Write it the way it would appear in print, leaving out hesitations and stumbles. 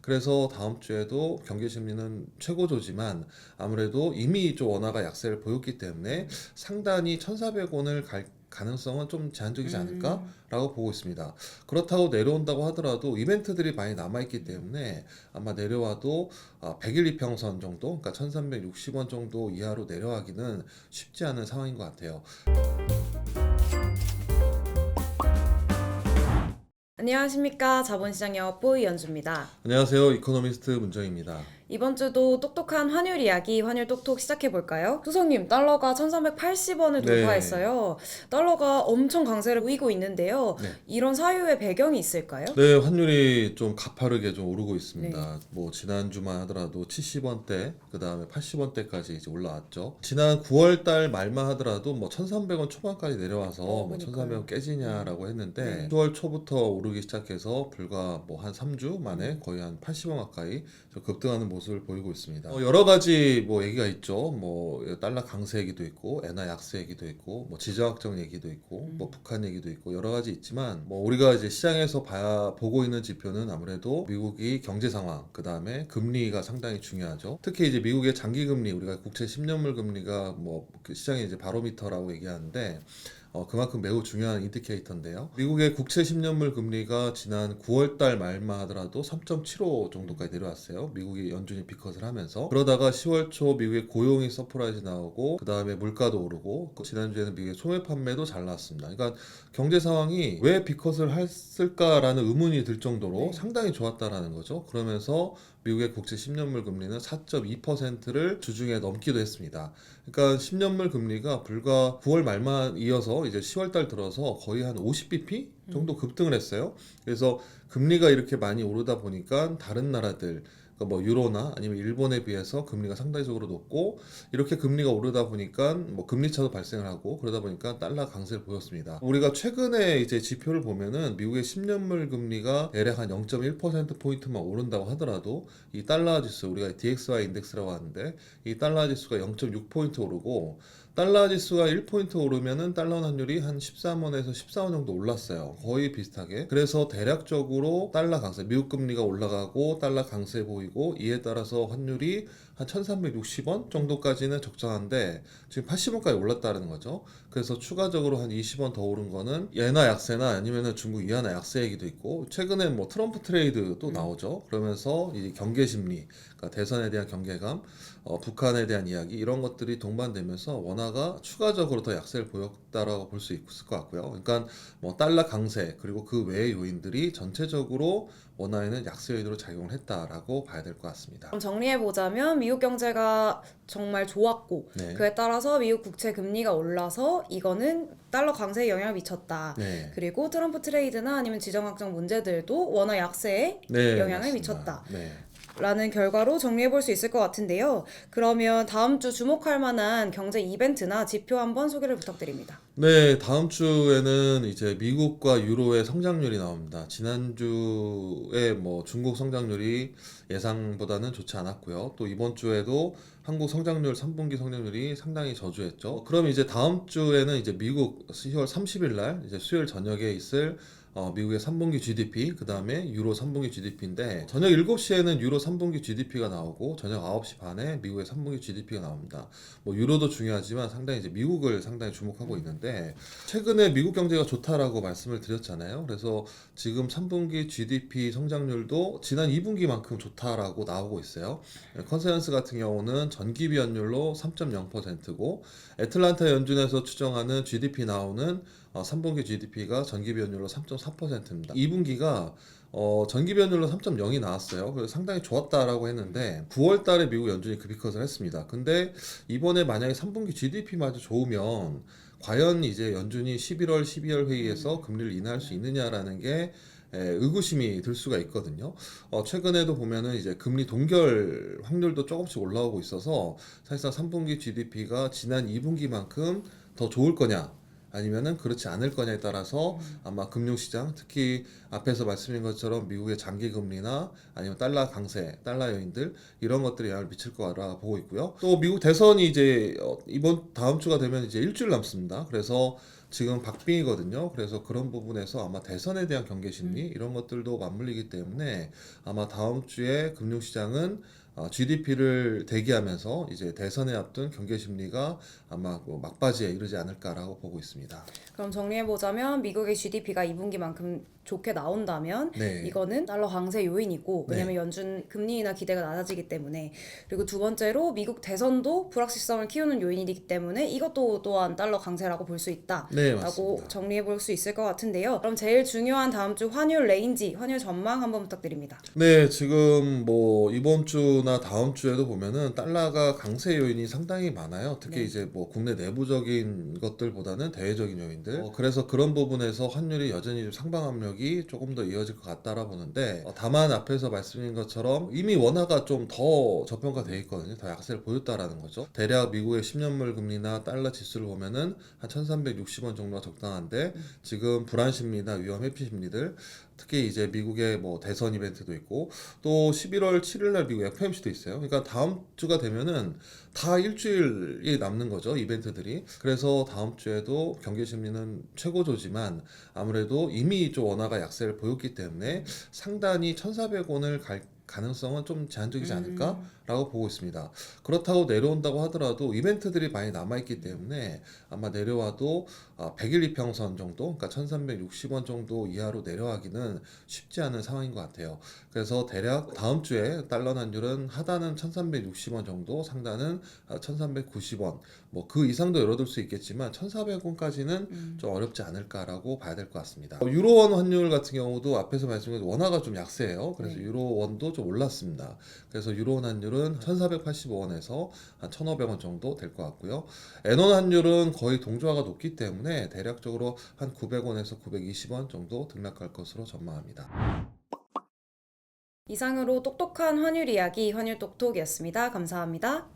그래서 다음 주에도 경기 심리는 최고조지만 아무래도 이미 좀 원화가 약세를 보였기 때문에 상단이 1,400원을 갈 가능성은 좀 제한적이지 않을까라고 보고 있습니다. 그렇다고 내려온다고 하더라도 이벤트들이 많이 남아있기 때문에 아마 내려와도 100일 이평선 정도, 그러니까 1,360원 정도 이하로 내려가기는 쉽지 않은 상황인 것 같아요. 안녕하십니까. 자본시장 영업부 이연주입니다. 안녕하세요. 이코노미스트 문정입니다. 이번 주도 똑똑한 환율 이야기, 환율 똑똑 시작해 볼까요? 수석님, 달러가 1380원을 네. 돌파했어요. 달러가 엄청 강세를 보이고 있는데요. 네. 이런 사유의 배경이 있을까요? 네, 환율이 좀 가파르게 좀 오르고 있습니다. 네. 뭐 지난주만 하더라도 70원대, 그다음에 80원대까지 이제 올라왔죠. 지난 9월 달 말만 하더라도 뭐 1,300원 초반까지 내려와서 뭐 그러니까요. 1,300원 깨지냐라고 했는데 네. 10월 초부터 오르기 시작해서 불과 뭐 한 3주 만에 거의 한 80원 가까이 좀 급등하는 모습을 보이고 있습니다. 여러 가지 뭐 얘기가 있죠. 뭐 달러 강세 얘기도 있고 엔화 약세 얘기도 있고 뭐 지정학적 얘기도 있고 뭐 북한 얘기도 있고 여러 가지 있지만 뭐 우리가 이제 시장에서 보고 있는 지표는 아무래도 미국이 경제 상황, 그다음에 금리가 상당히 중요하죠. 특히 이제 미국의 장기 금리, 우리가 국채 10년물 금리가 뭐그 시장의 이제 바로미터라고 얘기하는데 그만큼 매우 중요한 인디케이터인데요. 미국의 국채 10년물 금리가 지난 9월 달 말만 하더라도 3.75 정도까지 내려왔어요. 미국이 연준이 비컷을 하면서. 그러다가 10월 초 미국의 고용이 서프라이즈 나오고, 그 다음에 물가도 오르고, 지난주에는 미국의 소매 판매도 잘 나왔습니다. 그러니까 경제 상황이 왜 비컷을 했을까라는 의문이 들 정도로 네. 상당히 좋았다라는 거죠. 그러면서 미국의 국채 10년물 금리는 4.2%를 주중에 넘기도 했습니다. 그러니까 10년물 금리가 불과 9월 말만 이어서 이제 10월 달 들어서 거의 한 50bp 정도 급등을 했어요. 그래서 금리가 이렇게 많이 오르다 보니까 다른 나라들, 그러니까 뭐 유로나 아니면 일본에 비해서 금리가 상대적으로 높고, 이렇게 금리가 오르다 보니까 뭐 금리 차도 발생을 하고, 그러다 보니까 달러 강세를 보였습니다. 우리가 최근에 이제 지표를 보면은 미국의 10년물 금리가 대략 한 0.1% 포인트만 오른다고 하더라도 이 달러 지수, 우리가 DXY 인덱스라고 하는데 이 달러 지수가 0.6포인트 오르고, 달러 지수가 1포인트 오르면은 달러 환율이 한 13원에서 14원 정도 올랐어요. 거의 비슷하게. 그래서 대략적으로 달러 강세, 미국 금리가 올라가고 달러 강세 보이고, 이에 따라서 환율이 한 1360원 정도까지는 적정한데 지금 80원까지 올랐다는 거죠. 그래서 추가적으로 한 20원 더 오른 거는 엔화 약세나 아니면은 중국 위안화 약세 얘기도 있고, 최근에 뭐 트럼프 트레이드 또 나오죠. 그러면서 이 경계 심리, 그러니까 대선에 대한 경계감, 북한에 대한 이야기, 이런 것들이 동반되면서 원화가 추가적으로 더 약세를 보였다라고 볼 수 있을 것 같고요. 그러니까 뭐 달러 강세 그리고 그 외의 요인들이 전체적으로 원화에는 약세 요인으로 작용을 했다라고 봐야 될 것 같습니다. 그럼 정리해보자면 미국 경제가 정말 좋았고 네. 그에 따라서 미국 국채 금리가 올라서 이거는 달러 강세에 영향을 미쳤다. 네. 그리고 트럼프 트레이드나 아니면 지정학적 문제들도 원화 약세에 네, 영향을 맞습니다. 미쳤다. 네. 라는 결과로 정리해볼 수 있을 것 같은데요. 그러면 다음 주 주목할 만한 경제 이벤트나 지표 한번 소개를 부탁드립니다. 네, 다음 주에는 이제 미국과 유로의 성장률이 나옵니다. 지난주에 뭐 중국 성장률이 예상보다는 좋지 않았고요. 또 이번 주에도 한국 성장률 3분기 성장률이 상당히 저조했죠. 그럼 이제 다음 주에는 이제 미국 10월 30일 날 이제 수요일 저녁에 있을 미국의 3분기 GDP, 그 다음에 유로 3분기 GDP인데, 저녁 7시에는 유로 3분기 GDP가 나오고, 저녁 9시 반에 미국의 3분기 GDP가 나옵니다. 뭐, 유로도 중요하지만 상당히 이제 미국을 상당히 주목하고 있는데, 최근에 미국 경제가 좋다라고 말씀을 드렸잖아요. 그래서 지금 3분기 GDP 성장률도 지난 2분기만큼 좋다라고 나오고 있어요. 컨센서스 같은 경우는 전기비 연율로 3.0%고, 애틀란타 연준에서 추정하는 GDP 나오는 3분기 GDP가 전기비 연율로 3.4%입니다. 2분기가 전기비 연율로 3.0이 나왔어요. 그래서 상당히 좋았다라고 했는데 9월 달에 미국 연준이 급이컷을 했습니다. 근데 이번에 만약에 3분기 GDP마저 좋으면 과연 이제 연준이 11월, 12월 회의에서 금리를 인하할 수 있느냐라는 게 의구심이 들 수가 있거든요. 최근에도 보면은 이제 금리 동결 확률도 조금씩 올라오고 있어서 사실상 3분기 GDP가 지난 2분기만큼 더 좋을 거냐, 아니면은 그렇지 않을 거냐에 따라서 아마 금융시장, 특히 앞에서 말씀드린 것처럼 미국의 장기 금리나 아니면 달러 강세, 달러 요인들, 이런 것들이 영향을 미칠 거라 보고 있고요. 또 미국 대선이 이제 이번 다음 주가 되면 이제 일주일 남습니다. 그래서 지금 박빙이거든요. 그래서 그런 부분에서 아마 대선에 대한 경계 심리 이런 것들도 맞물리기 때문에 아마 다음 주에 금융시장은 GDP를 대기하면서 이제 대선에 앞둔 경계 심리가 아마 그 막바지에 이르지 않을까라고 보고 있습니다. 그럼 정리해보자면 미국의 GDP가 2분기만큼 좋게 나온다면 네. 이거는 달러 강세 요인이고, 왜냐면 네. 연준 금리 인하 기대가 낮아지기 때문에. 그리고 두 번째로 미국 대선도 불확실성을 키우는 요인이기 때문에 이것도 또한 달러 강세라고 볼 수 있다 네, 라고 맞습니다. 정리해볼 수 있을 것 같은데요. 그럼 제일 중요한 다음 주 환율 레인지, 환율 전망 한번 부탁드립니다. 네, 지금 뭐 이번 주나 다음 주에도 보면은 달러가 강세 요인이 상당히 많아요. 특히 네. 이제 뭐 국내 내부적인 것들보다는 대외적인 요인들. 그래서 그런 부분에서 환율이 여전히 좀 상방 압력이 조금 더 이어질 것 같다라 보는데, 다만 앞에서 말씀드린 것처럼 이미 원화가 좀 더 저평가돼 있거든요. 더 약세를 보였다라는 거죠. 대략 미국의 10년물 금리나 달러 지수를 보면은 한 1360원 정도가 적당한데, 지금 불안 심리나 위험 회피 심리들, 특히 이제 미국의 뭐 대선 이벤트도 있고 또 11월 7일 날 미국 FOMC도 있어요. 그러니까 다음 주가 되면은 다 일주일이 남는 거죠, 이벤트들이. 그래서 다음 주에도 경기 심리는 최고조지만 아무래도 이미 좀 원화가 약세를 보였기 때문에 상단이 1,400원을 갈 가능성은 좀 제한적이지 않을까라고 보고 있습니다. 그렇다고 내려온다고 하더라도 이벤트들이 많이 남아있기 때문에 아마 내려와도 100일 이평선 정도, 그러니까 1360원 정도 이하로 내려가기는 쉽지 않은 상황인 것 같아요. 그래서 대략 다음 주에 달러 환율은 하단은 1360원 정도, 상단은 1390원, 뭐 그 이상도 열어둘 수 있겠지만 1400원까지는 좀 어렵지 않을까라고 봐야 될 것 같습니다. 유로원 환율 같은 경우도 앞에서 말씀드린 원화가 좀 약세예요. 그래서 네. 유로원도 좀 올랐습니다. 그래서 유로원 환율은 1485원에서 한 1500원 정도 될 것 같고요. 엔원 환율은 거의 동조화가 높기 때문에 대략적으로 한 900원에서 920원 정도 등락할 것으로 전망합니다. 이상으로 똑똑한 환율 이야기, 환율 똑똑이었습니다. 감사합니다.